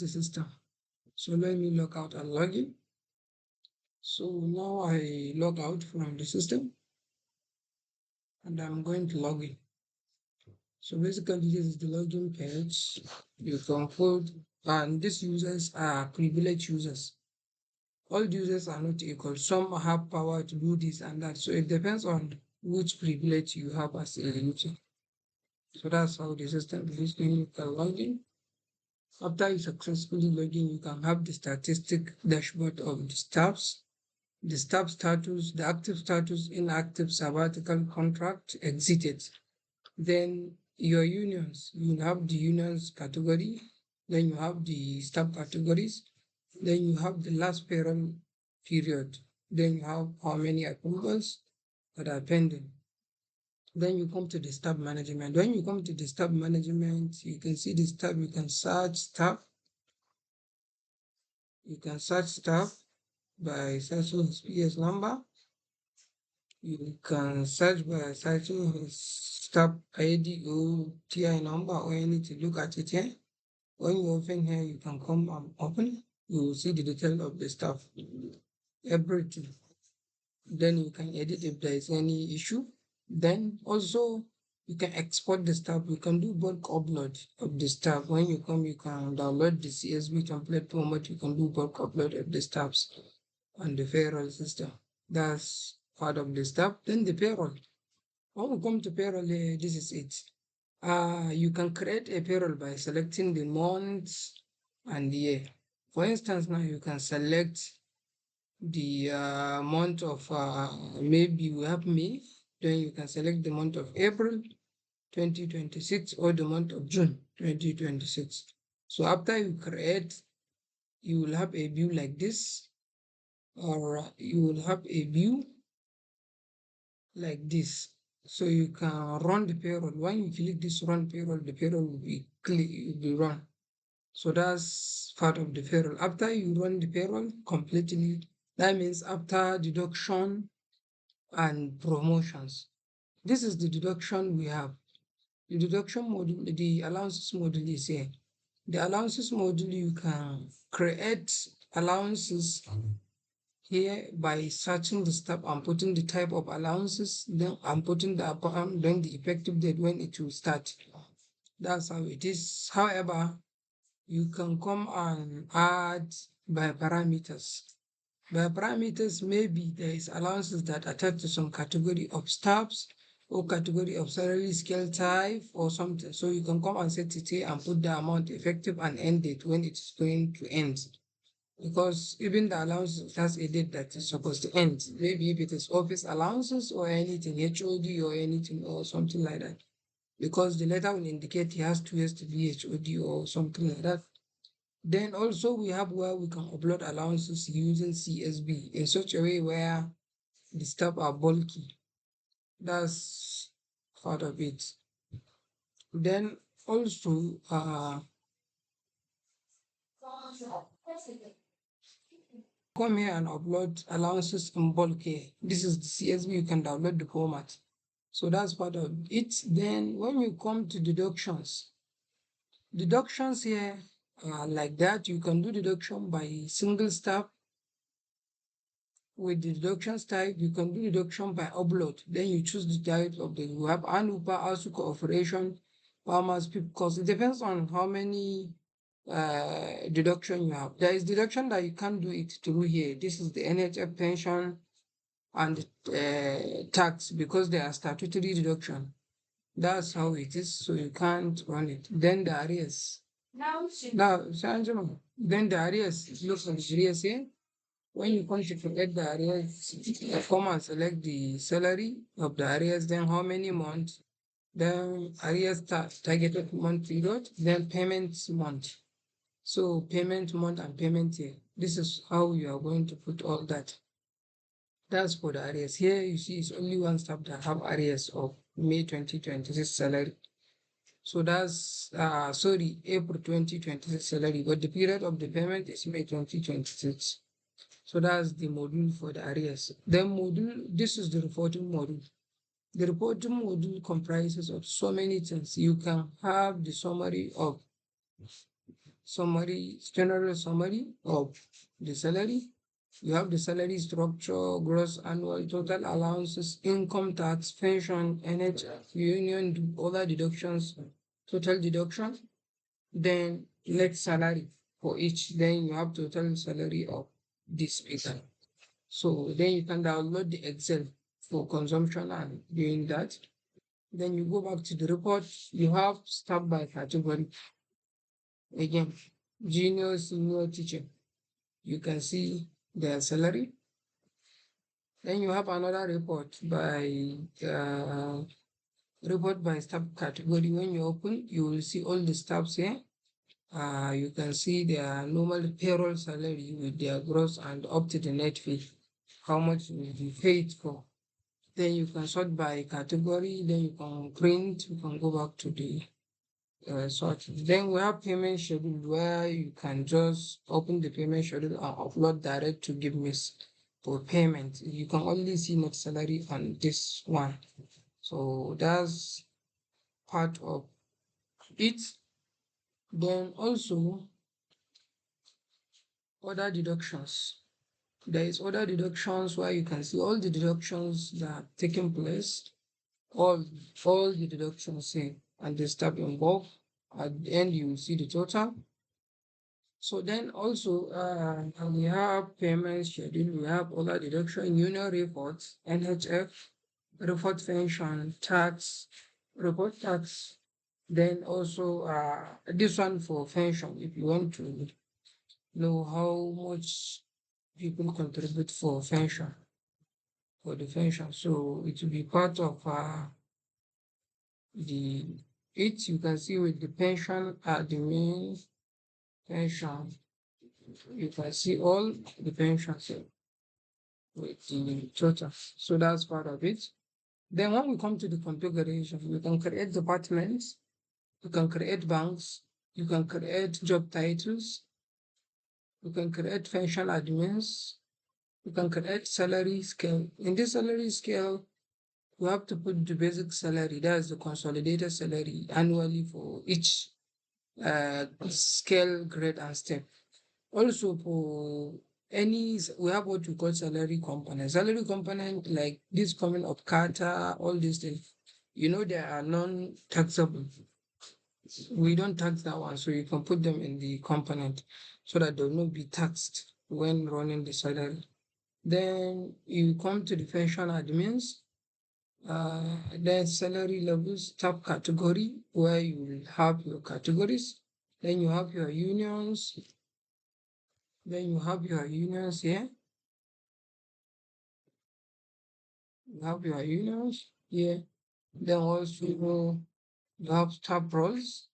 the system. So let me log out and log in. So now I log out from the system and I'm going to log in. So basically this is the login page. You can put, and these users are privileged users. All users are not equal. Some have power to do this and that. So it depends on which privilege you have as a user. So that's how the system is. You can log in. After you successfully log in, you can have the statistic dashboard of the staffs, the staff status, the active status, inactive, sabbatical, contract, exited. Then your unions, you have the unions category, then you have the staff categories, then you have the last payroll period, then you have how many approvals that are pending. Then you come to the staff management. When you come to the staff management, you can see the staff, you can search staff. You can search staff by searching his PS number. You can search by searching his staff ID or TI number or anything. Look at it here. When you open here, you can come and open. You will see the detail of the staff, everything. Then you can edit if there is any issue. Then also you can export the stuff. You can do bulk upload of the stuff. When you come, you can download the CSV template format. You can do bulk upload of the stuffs on the payroll system. That's part of the stuff. Then the payroll. When we come to payroll, this is it. You can create a payroll by selecting the month and the year. For instance, now you can select the month of maybe we have May, then you can select the month of April 2026 or the month of June 2026. So after you create, you will have a view like this, or you will have a view like this. So you can run the payroll. When you click this run payroll, the payroll will be run. So that's part of the payroll. After you run the payroll completely, that means after deduction and promotions. This is the deduction we have. The deduction module, the allowances module is here. The allowances module, you can create allowances here by searching the step and putting the type of allowances, then I'm putting the amount, then the effective date when it will start. That's how it is. However, you can come and add by parameters. By parameters, maybe there is allowances that attach to some category of staffs or category of salary scale type or something. So you can come and set it here and put the amount effective and end date when it's going to end. Because even the allowance has a date that is supposed to end. Maybe if it is office allowances or anything, HOD or anything or something like that. Because the letter will indicate he has 2 years to be HOD or something like that. Then also we have where we can upload allowances using CSV in such a way where the stuff are bulky. That's part of it. Then also come here and upload allowances in bulk here. This is the CSV, you can download the format. So that's part of it. Then when you come to deductions here like that, you can do deduction by single step. With the deductions type, you can do deduction by upload. Then you choose the type of the you have ANUPA, ASU cooperation, farmers, people cost. It depends on how many deduction you have. There is deduction that you can't do it through here. This is the NHF pension and tax because they are statutory deduction. That's how it is. So you can't run it. Then the arrears. Now, then the arrears. Look at the arrears here. When you come to select the arrears, come and select the salary of the arrears, then how many months, then arrears targeted month period, then payments month. So payment month and payment year. This is how you are going to put all that. That's for the arrears. Here you see it's only one staff that have arrears of May 2026 salary. So that's April 2026 salary, but the period of the payment is May 2026. So that's the module for the arrears. Then this is the reporting module. The reporting module comprises of so many things. You can have the summary of summary, general summary of the salary. You have the salary structure, gross annual total allowances, income tax, pension, NHF, union, other deductions, total deduction. Then net salary for each. Then you have total salary of this figure. So then you can download the Excel for consumption and doing that. Then you go back to the report. You have start by category. Again, junior, senior teacher. You can see their salary. Then you have another report by staff category. When you open, you will see all the staffs here. You can see their normal payroll salary with their gross and up to the net fee, how much will be paid for. Then you can sort by category, then you can print, you can go back to the sort. Then we have payment schedule where you can just open the payment schedule and upload direct to give me for payment. You can only see net salary on this one. So that's part of it. Then also other deductions. There is other deductions where you can see all the deductions that are taking place, all all the deductions here, and the step involved. At the end, you will see the total. So then also we have payment schedule, we have other deduction, union reports, NHF, report pension, tax, report tax. Then also this one for pension, if you want to know how much people contribute for pension, for the pension. So it will be part of the it you can see with the pension at the main pension. You can see all the pensions here with the total. So that's part of it. Then when we come to the configuration, you can create departments, you can create banks, you can create job titles, you can create pension admins, you can create salary scale. In this salary scale, you have to put the basic salary, that's the consolidated salary annually for each scale, grade, and step. Also, for we have what we call salary component. Salary component, like this coming of kata, all these things, they are non-taxable. We don't tax that one, so you can put them in the component so that they will not be taxed when running the salary. Then you come to the pension admins, then salary levels, top category, where you will have your categories. Then you have your unions. Then you have your unions here. You have your unions here. Then also you have staff roles,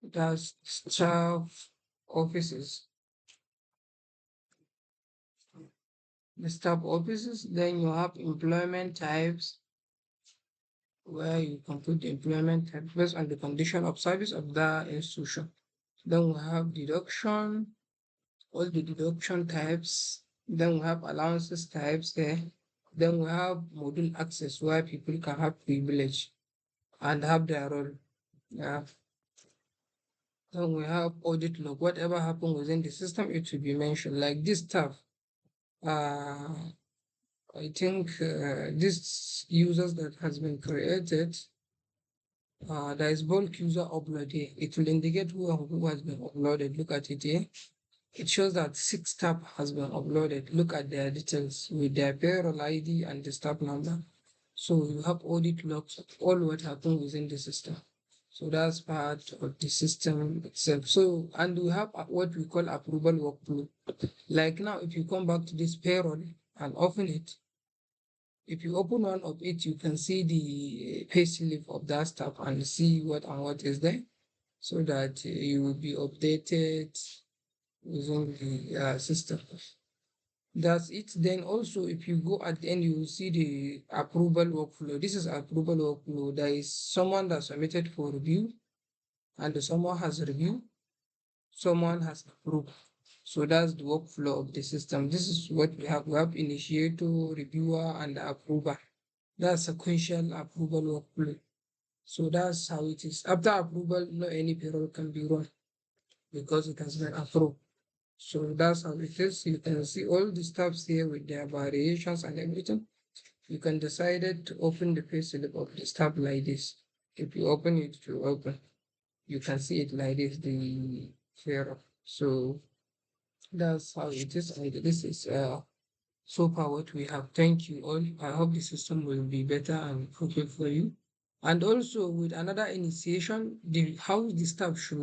that's staff offices, the staff offices. Then you have employment types, where you can put the employment type based on the condition of service of the institution. Then we have deduction, all the deduction types. Then we have allowances types there. Then we have module access where people can have privilege and have their role. Yeah. Then we have audit log. Whatever happened within the system, it will be mentioned. Like this stuff. Uh, I think this users that has been created, there is bulk user upload here. It will indicate who has been uploaded. Look at it here. It shows that 6 tab has been uploaded. Look at their details with their payroll ID and the staff number. So you have audit logs of all what happened within the system. So that's part of the system itself. So, and we have what we call approval workflow. Like now, if you come back to this payroll and open it, if you open one of it, you can see the pay slip of that stuff and see what is there, so that you will be updated within the system. That's it. Then also, if you go at the end, you will see the approval workflow. This is approval workflow. There is someone that submitted for review, and someone has reviewed, someone has approved. So that's the workflow of the system. This is what we have. We have initiator, reviewer, and approver. That's sequential approval workflow. So that's how it is. After approval, no any payroll can be run. because it has been approved. So that's how it is. You can see all the steps here with their variations and everything. You can decide it to open the payslip of the step like this. If you open it, to open, you can see it like this, the fare. So that's how it is. And this is so far what we have. Thank you all. I hope the system will be better and okay for you. And also with another initiation, the how the staff should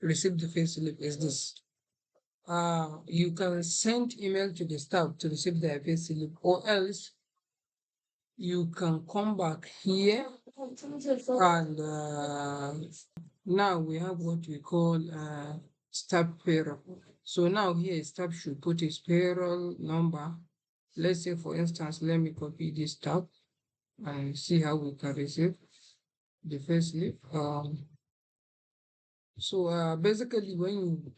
receive the payslip is this. You can send email to the staff to receive their payslip, or else you can come back here and now we have what we call staff payroll. So now here staff should put his payroll number. Let's say for instance, let me copy this tab and see how we can receive the payslip. So basically when you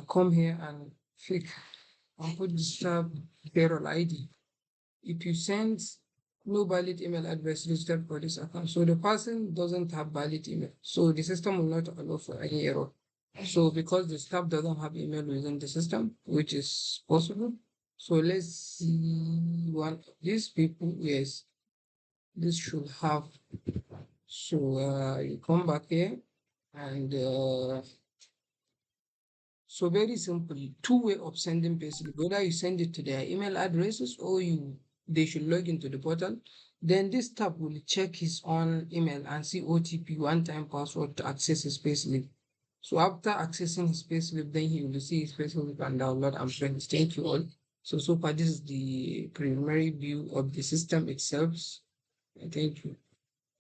come here and click and put the staff payroll ID, if you send no valid email address registered for this account, so the person doesn't have valid email, so the system will not allow for any error. So because the staff doesn't have email within the system, which is possible. So let's see one of these people. Yes, this should have. So you come back here and so very simple, two way of sending payslip. Whether you send it to their email addresses or they should log into the portal. Then this tab will check his own email and see OTP one-time password to access his payslip. So after accessing his payslip, then he will see his payslip and download and print. Thank you all. So far this is the preliminary view of the system itself. Thank you.